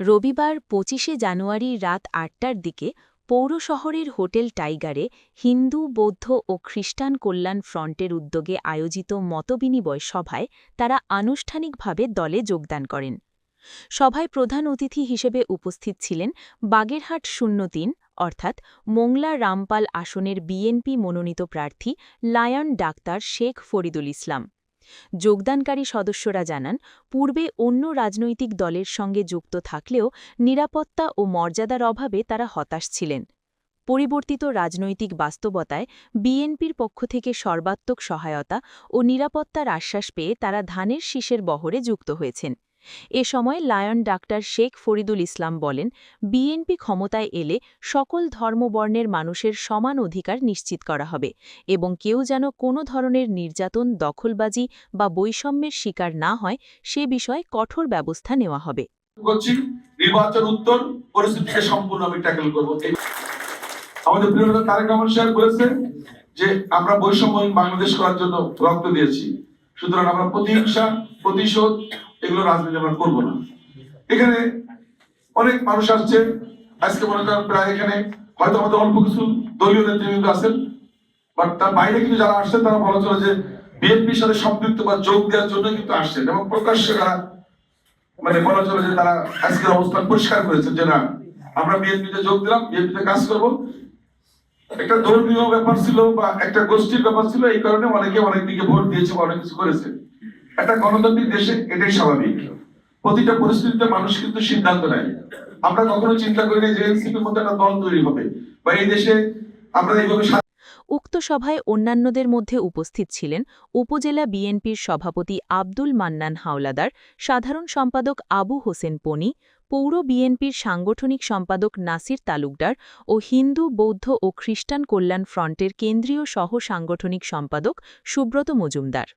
রবিবার ২৫শে জানুয়ারি রাত ৮টার দিকে পৌর শহরের হোটেল টাইগারে হিন্দু বৌদ্ধ ও খ্রিস্টান কল্যাণ ফ্রন্টের উদ্যোগে আয়োজিত মতবিনিময় সভায় তারা আনুষ্ঠানিকভাবে দলে যোগদান করেন। সভায় প্রধান অতিথি হিসেবে উপস্থিত ছিলেন বাগেরহাট ০৩ অর্থাৎ মোংলা রামপাল আসনের বিএনপি মনোনীত প্রার্থী লায়ন ডাক্তার শেখ ফরিদুল ইসলাম। যোগদানকারী সদস্যরা জানান, পূর্বে অন্য রাজনৈতিক দলের সঙ্গে যুক্ত থাকলেও নিরাপত্তা ও মর্যাদার অভাবে তারা হতাশ ছিলেন। পরিবর্তিত রাজনৈতিক বাস্তবতায় বিএনপির পক্ষ থেকে সর্বাত্মক সহায়তা ও নিরাপত্তার আশ্বাস পেয়ে তারা ধানের শীষের বহরে যুক্ত হয়েছেন। এ সময় লায়ন ডাক্তার শেখ ফরিদুল ইসলাম বলেন, বিএনপি ক্ষমতায় এলে সকল ধর্মবর্ণের মানুষের সমান অধিকার নিশ্চিত করা হবে এবং কেউ যেন কোনো ধরনের নির্যাতন, দখলবাজি বা বৈষম্যের শিকার না হয় সে বিষয়ে কঠোর ব্যবস্থা নেওয়া হবে। নির্বাচন উত্তর পরিস্থিতিকে সম্পূর্ণ আমি ট্যাকল করব। আমাদের প্রিয় নেতা তারেক রহমান সাহেব বলেছেন যে আমরা বৈষম্যহীন বাংলাদেশ করার জন্য রক্ত দিয়েছি, সুতরাং আমরা প্রতিহিংসা, প্রতিশোধ এগুলো রাজনীতি আমরা করবো না। এখানে অনেক মানুষ আসছে, আজকে মনে করেন প্রায় এখানে হয়তো আমাদের অল্প কিছু দলীয় নেতৃবৃন্দ আছেন, বাট তার বাইরে কিন্তু যারা আসছেন তারা বলা চলে যে বিএনপির সাথে সম্পৃক্ত বা যোগ দেওয়ার জন্য কিন্তু আসছেন এবং প্রকাশ্যে তারা মানে বলা চলে যে তারা আজকের অবস্থান পরিষ্কার করেছেন যে না আমরা বিএনপিতে যোগ দিলাম, বিএনপিতে কাজ করব। একটা ধর্মীয় ব্যাপার ছিল বা একটা গোষ্ঠীর ব্যাপার ছিল, এই কারণে অনেকে অনেক দিকে ভোট দিয়েছে বা অনেক কিছু করেছে। একটা গণতান্ত্রিক দেশে এটাই স্বাভাবিক। প্রতিটা পরিস্থিতিতে মানুষ কিন্তু সিদ্ধান্ত নেয়। আমরা কখনো চিন্তা করি না যে এনসিপির মধ্যে একটা দল তৈরি হবে বা এই দেশে আমরা এইভাবে। উক্ত সভায় অন্যান্যদের মধ্যে উপস্থিত ছিলেন উপজেলা বিএনপির সভাপতি আব্দুল মান্নান হাওলাদার, সাধারণ সম্পাদক আবু হোসেন পনি, পৌর বিএনপির সাংগঠনিক সম্পাদক নাসির তালুকদার ও হিন্দু, বৌদ্ধ ও খ্রিস্টান কল্যাণ ফ্রন্টের কেন্দ্রীয় সহ সাংগঠনিক সম্পাদক সুব্রত মজুমদার।